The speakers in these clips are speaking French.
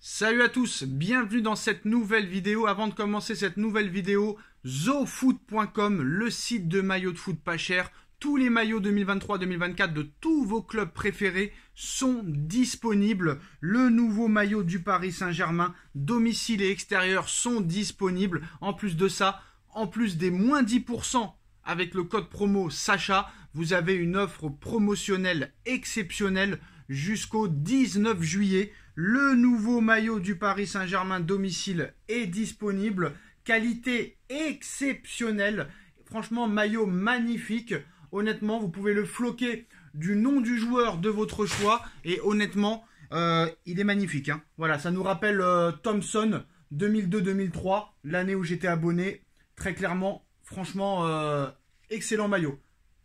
Salut à tous, bienvenue dans cette nouvelle vidéo. Avant de commencer cette nouvelle vidéo, zofoot.com, le site de maillots de foot pas cher. Tous les maillots 2023-2024 de tous vos clubs préférés sont disponibles. Le nouveau maillot du Paris Saint-Germain, domicile et extérieur, sont disponibles. En plus de ça, en plus des moins 10% avec le code promo Sacha, vous avez une offre promotionnelle exceptionnelle jusqu'au 19 juillet. Le nouveau maillot du Paris Saint-Germain domicile est disponible. Qualité exceptionnelle. Franchement, maillot magnifique. Honnêtement, vous pouvez le floquer du nom du joueur de votre choix. Et honnêtement, il est magnifique. Voilà, ça nous rappelle Thompson 2002-2003, l'année où j'étais abonné. Très clairement, franchement, excellent maillot.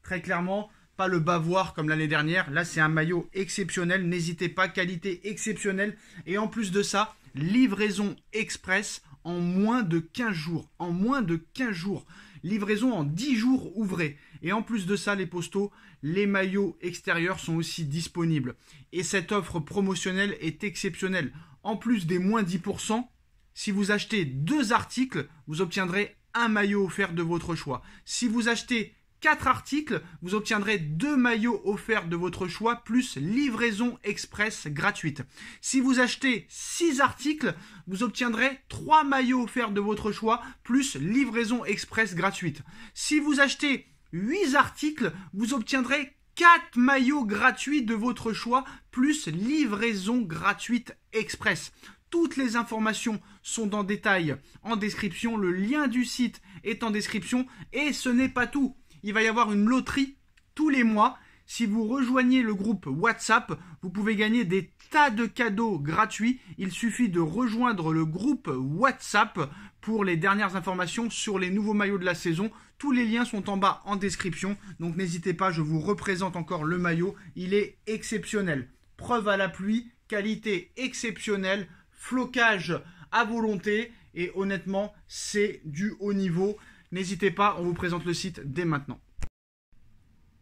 Très clairement, pas le bavoir comme l'année dernière. Là, c'est un maillot exceptionnel. N'hésitez pas, qualité exceptionnelle. Et en plus de ça, livraison express en moins de 15 jours. En moins de 15 jours. Livraison en 10 jours ouvrés. Et en plus de ça, les postaux, les maillots extérieurs sont aussi disponibles. Et cette offre promotionnelle est exceptionnelle. En plus des moins 10%, si vous achetez 2 articles, vous obtiendrez un maillot offert de votre choix. Si vous achetez 4 articles, vous obtiendrez 2 maillots offerts de votre choix, plus livraison express gratuite. Si vous achetez 6 articles, vous obtiendrez 3 maillots offerts de votre choix, plus livraison express gratuite. Si vous achetez 8 articles, vous obtiendrez 4 maillots gratuits de votre choix, plus livraison gratuite express. Toutes les informations sont en détail en description. Le lien du site est en description. Et ce n'est pas tout. Il va y avoir une loterie tous les mois. Si vous rejoignez le groupe WhatsApp, vous pouvez gagner des tas de cadeaux gratuits. Il suffit de rejoindre le groupe WhatsApp pour les dernières informations sur les nouveaux maillots de la saison. Tous les liens sont en bas en description. Donc n'hésitez pas, je vous représente encore le maillot. Il est exceptionnel. Preuve à la pluie, qualité exceptionnelle, flocage à volonté. Et honnêtement, c'est du haut niveau. N'hésitez pas, on vous présente le site dès maintenant.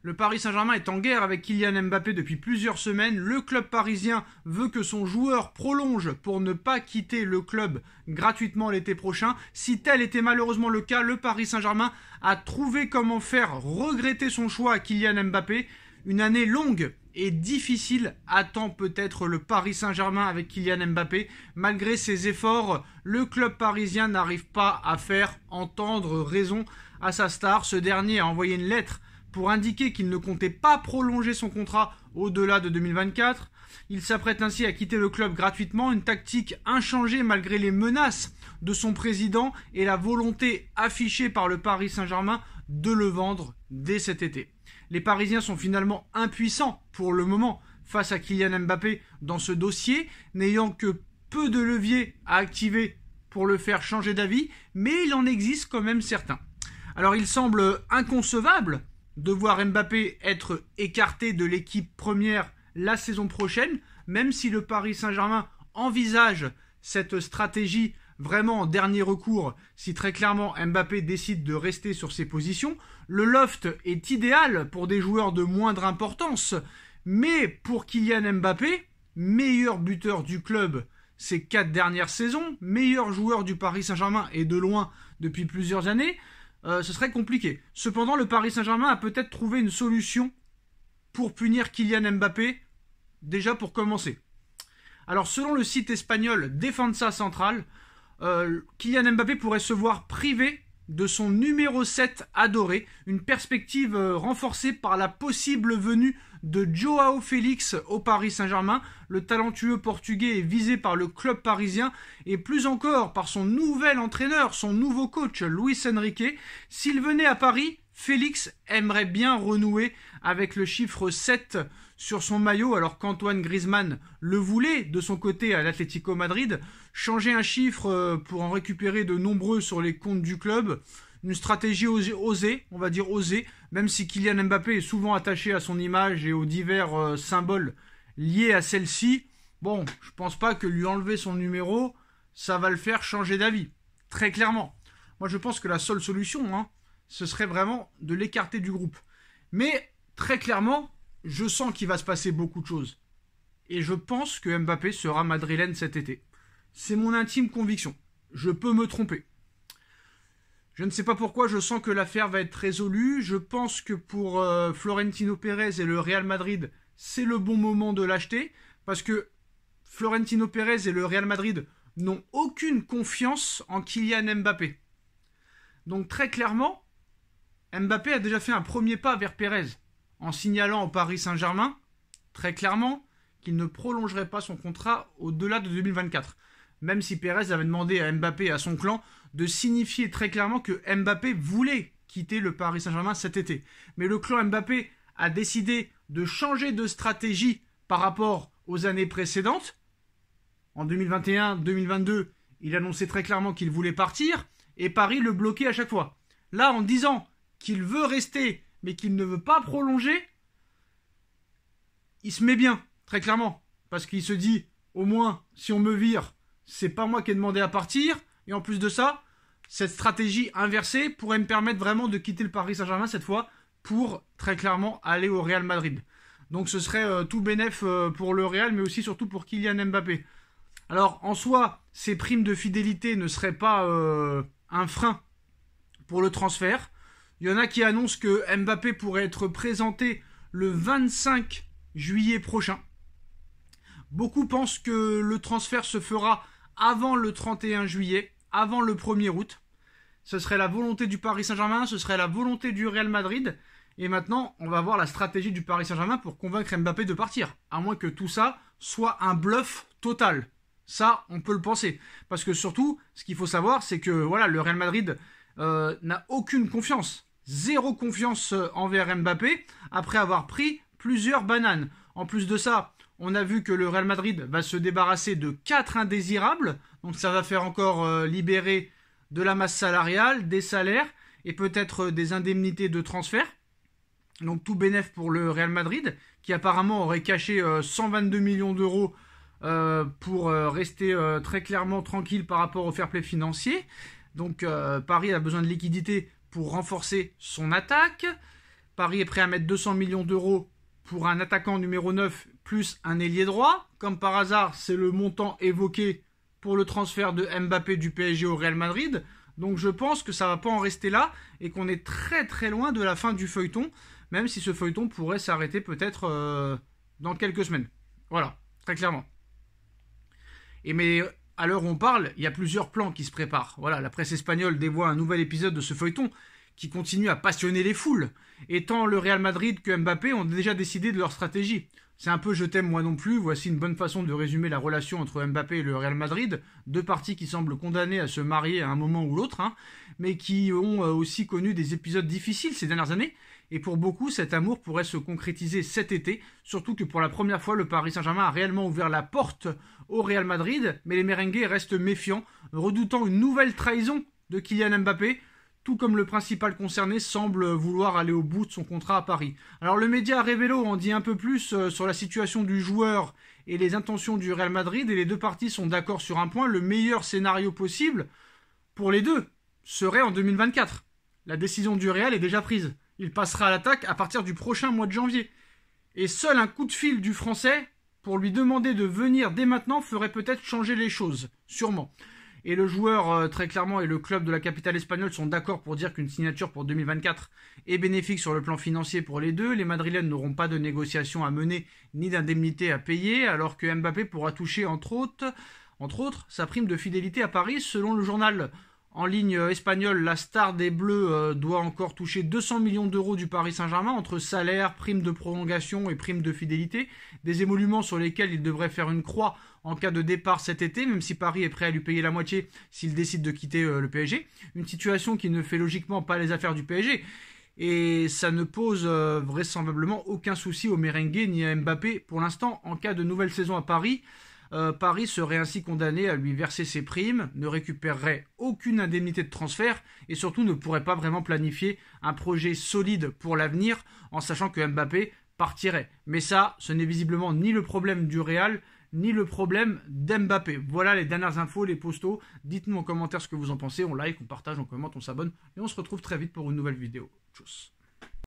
Le Paris Saint-Germain est en guerre avec Kylian Mbappé depuis plusieurs semaines. Le club parisien veut que son joueur prolonge pour ne pas quitter le club gratuitement l'été prochain. Si tel était malheureusement le cas, le Paris Saint-Germain a trouvé comment faire regretter son choix à Kylian Mbappé. Une année longue et difficile attend peut-être le Paris Saint-Germain avec Kylian Mbappé. Malgré ses efforts, le club parisien n'arrive pas à faire entendre raison à sa star. Ce dernier a envoyé une lettre pour indiquer qu'il ne comptait pas prolonger son contrat au-delà de 2024. Il s'apprête ainsi à quitter le club gratuitement, une tactique inchangée malgré les menaces de son président et la volonté affichée par le Paris Saint-Germain de le vendre dès cet été. Les Parisiens sont finalement impuissants pour le moment face à Kylian Mbappé dans ce dossier, n'ayant que peu de leviers à activer pour le faire changer d'avis, mais il en existe quand même certains. Alors il semble inconcevable de voir Mbappé être écarté de l'équipe première la saison prochaine, même si le Paris Saint-Germain envisage cette stratégie vraiment en dernier recours, si très clairement Mbappé décide de rester sur ses positions. Le loft est idéal pour des joueurs de moindre importance, mais pour Kylian Mbappé, meilleur buteur du club ces 4 dernières saisons, meilleur joueur du Paris Saint-Germain et de loin depuis plusieurs années, ce serait compliqué. Cependant, le Paris Saint-Germain a peut-être trouvé une solution pour punir Kylian Mbappé, déjà pour commencer. Alors selon le site espagnol Defensa Central, Kylian Mbappé pourrait se voir privé de son numéro 7 adoré, une perspective renforcée par la possible venue de Joao Félix au Paris Saint-Germain. Le talentueux portugais est visé par le club parisien et plus encore par son nouvel entraîneur, son nouveau coach Luis Enrique. S'il venait à Paris, Félix aimerait bien renouer avec le chiffre 7 sur son maillot, alors qu'Antoine Griezmann le voulait de son côté à l'Atlético Madrid. Changer un chiffre pour en récupérer de nombreux sur les comptes du club, une stratégie osée, on va dire osée, même si Kylian Mbappé est souvent attaché à son image et aux divers symboles liés à celle-ci. Bon, je pense pas que lui enlever son numéro, ça va le faire changer d'avis, très clairement. Moi je pense que la seule solution, ce serait vraiment de l'écarter du groupe. Mais très clairement, je sens qu'il va se passer beaucoup de choses. Et je pense que Mbappé sera madrilène cet été. C'est mon intime conviction. Je peux me tromper. Je ne sais pas pourquoi, je sens que l'affaire va être résolue. Je pense que pour Florentino Pérez et le Real Madrid, c'est le bon moment de l'acheter. Parce que Florentino Pérez et le Real Madrid n'ont aucune confiance en Kylian Mbappé. Donc très clairement, Mbappé a déjà fait un premier pas vers Pérez en signalant au Paris Saint-Germain, très clairement, qu'il ne prolongerait pas son contrat au-delà de 2024. Même si Pérez avait demandé à Mbappé et à son clan de signifier très clairement que Mbappé voulait quitter le Paris Saint-Germain cet été. Mais le clan Mbappé a décidé de changer de stratégie par rapport aux années précédentes. En 2021-2022, il annonçait très clairement qu'il voulait partir et Paris le bloquait à chaque fois. Là, en disant qu'il veut rester mais qu'il ne veut pas prolonger, il se met bien, très clairement. Parce qu'il se dit, au moins, si on me vire, c'est pas moi qui ai demandé à partir. Et en plus de ça, cette stratégie inversée pourrait me permettre vraiment de quitter le Paris Saint-Germain cette fois pour, très clairement, aller au Real Madrid. Donc ce serait tout bénef pour le Real, mais aussi surtout pour Kylian Mbappé. Alors, en soi, ces primes de fidélité ne seraient pas un frein pour le transfert. Il y en a qui annoncent que Mbappé pourrait être présenté le 25 juillet prochain. Beaucoup pensent que le transfert se fera avant le 31 juillet, avant le 1er août. Ce serait la volonté du Paris Saint-Germain, ce serait la volonté du Real Madrid. Et maintenant, on va voir la stratégie du Paris Saint-Germain pour convaincre Mbappé de partir. À moins que tout ça soit un bluff total. Ça, on peut le penser. Parce que surtout, ce qu'il faut savoir, c'est que voilà, le Real Madrid n'a aucune confiance. Zéro confiance envers Mbappé après avoir pris plusieurs bananes. En plus de ça, on a vu que le Real Madrid va se débarrasser de 4 indésirables. Donc ça va faire encore libérer de la masse salariale, des salaires et peut-être des indemnités de transfert. Donc tout bénef pour le Real Madrid qui apparemment aurait caché 122 millions d'euros pour rester très clairement tranquille par rapport au fair play financier. Donc Paris a besoin de liquidité pour renforcer son attaque. Paris est prêt à mettre 200 millions d'euros pour un attaquant numéro 9 plus un ailier droit. Comme par hasard, c'est le montant évoqué pour le transfert de Mbappé du PSG au Real Madrid. Donc je pense que ça ne va pas en rester là et qu'on est très très loin de la fin du feuilleton, même si ce feuilleton pourrait s'arrêter peut-être dans quelques semaines. Voilà, très clairement. Et mais à l'heure où on parle, il y a plusieurs plans qui se préparent. Voilà, la presse espagnole dévoile un nouvel épisode de ce feuilleton qui continue à passionner les foules. Et tant le Real Madrid que Mbappé ont déjà décidé de leur stratégie. C'est un peu je t'aime moi non plus, voici une bonne façon de résumer la relation entre Mbappé et le Real Madrid, deux parties qui semblent condamnées à se marier à un moment ou l'autre, mais qui ont aussi connu des épisodes difficiles ces dernières années, et pour beaucoup cet amour pourrait se concrétiser cet été, surtout que pour la première fois le Paris Saint-Germain a réellement ouvert la porte au Real Madrid, mais les merengues restent méfiants, redoutant une nouvelle trahison de Kylian Mbappé, tout comme le principal concerné semble vouloir aller au bout de son contrat à Paris. Alors le média Révélo en dit un peu plus sur la situation du joueur et les intentions du Real Madrid, et les deux parties sont d'accord sur un point, le meilleur scénario possible pour les deux serait en 2024. La décision du Real est déjà prise. Il passera à l'attaque à partir du prochain mois de janvier. Et seul un coup de fil du Français pour lui demander de venir dès maintenant ferait peut-être changer les choses, sûrement. Et le joueur, très clairement, et le club de la capitale espagnole sont d'accord pour dire qu'une signature pour 2024 est bénéfique sur le plan financier pour les deux. Les Madrilènes n'auront pas de négociations à mener ni d'indemnités à payer, alors que Mbappé pourra toucher, entre autres, sa prime de fidélité à Paris. Selon le journal en ligne espagnol, la star des Bleus doit encore toucher 200 millions d'euros du Paris Saint-Germain entre salaire, prime de prolongation et prime de fidélité. Des émoluments sur lesquels il devrait faire une croix en cas de départ cet été, même si Paris est prêt à lui payer la moitié s'il décide de quitter le PSG. Une situation qui ne fait logiquement pas les affaires du PSG. Et ça ne pose vraisemblablement aucun souci aux merengues ni à Mbappé. Pour l'instant, en cas de nouvelle saison à Paris, Paris serait ainsi condamné à lui verser ses primes, ne récupérerait aucune indemnité de transfert et surtout ne pourrait pas vraiment planifier un projet solide pour l'avenir en sachant que Mbappé partirait. Mais ça, ce n'est visiblement ni le problème du Real, ni le problème d'Mbappé. Voilà les dernières infos, les postos. Dites-nous en commentaire ce que vous en pensez. On like, on partage, on commente, on s'abonne. Et on se retrouve très vite pour une nouvelle vidéo. Tchuss.